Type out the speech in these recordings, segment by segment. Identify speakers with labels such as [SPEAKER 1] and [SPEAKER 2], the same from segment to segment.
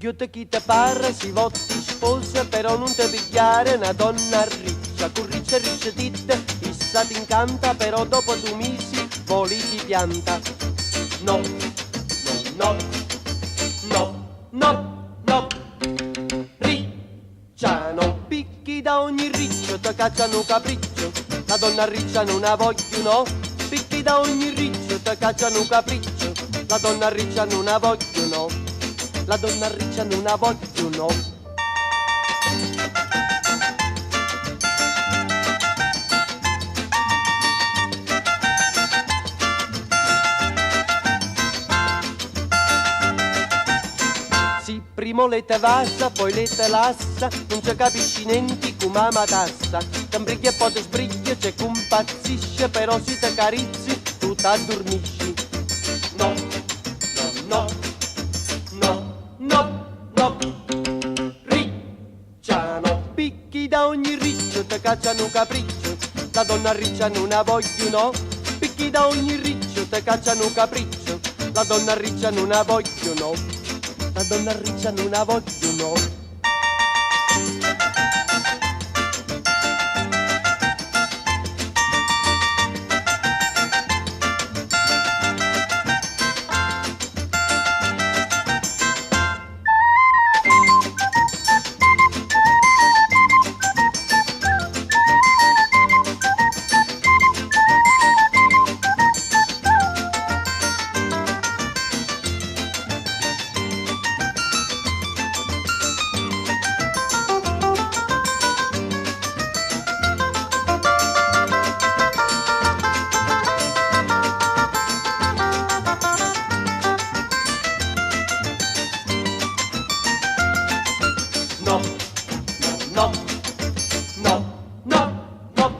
[SPEAKER 1] Ghiotta chi te pare si votti sposa, però non te pigliare una donna riccia, con riccia riccia titte, issa ti incanta, però dopo 2 mesi voli ti pianta. No, no, no, no, no, no, ricciano, picchi da ogni riccio, te cacciano capriccio, la donna riccia non la voglio, no, picchi da ogni riccio, te cacciano capriccio, la donna riccia non la voglio, no, la donna riccia non la voglio, no. Sì, primo le te vassa, poi le te lassa, non ci capisci niente come matassa. Ti imbrighi e poi ti sbrighi, c'è che impazzisce, però si te carizzi, tu t'addormisci. No, no, no, no, no, no, ricciano, picchi da ogni riccio, te cacciano capriccio, la donna riccia non la voglio, no, picchi da ogni riccio, te cacciano capriccio, la donna riccia non la voglio, no. La donna riccia non la voglio, no. No, no, no, no, no,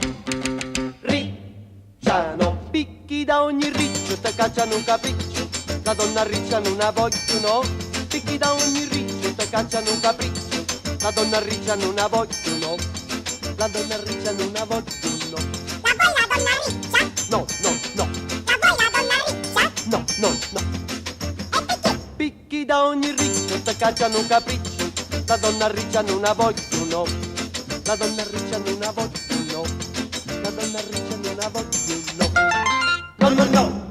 [SPEAKER 1] ricciano, picchi da ogni riccio, te cacciano un capriccio, la donna riccia non la voglio, no, picchi da ogni riccio, te cacciano un capriccio, la donna riccia non la voglio, no, la donna riccia non la voglio, no.
[SPEAKER 2] La vuoi la donna riccia?
[SPEAKER 1] No, no, no,
[SPEAKER 2] La vuoi la donna riccia?
[SPEAKER 1] no, no, no.
[SPEAKER 2] E perché?
[SPEAKER 1] Picchi da ogni riccio, te cacciano un capriccio, la donna riccia non la voglio, no, la donna riccia non la voglio, no, la donna riccia non la voglio, no, no, no, no.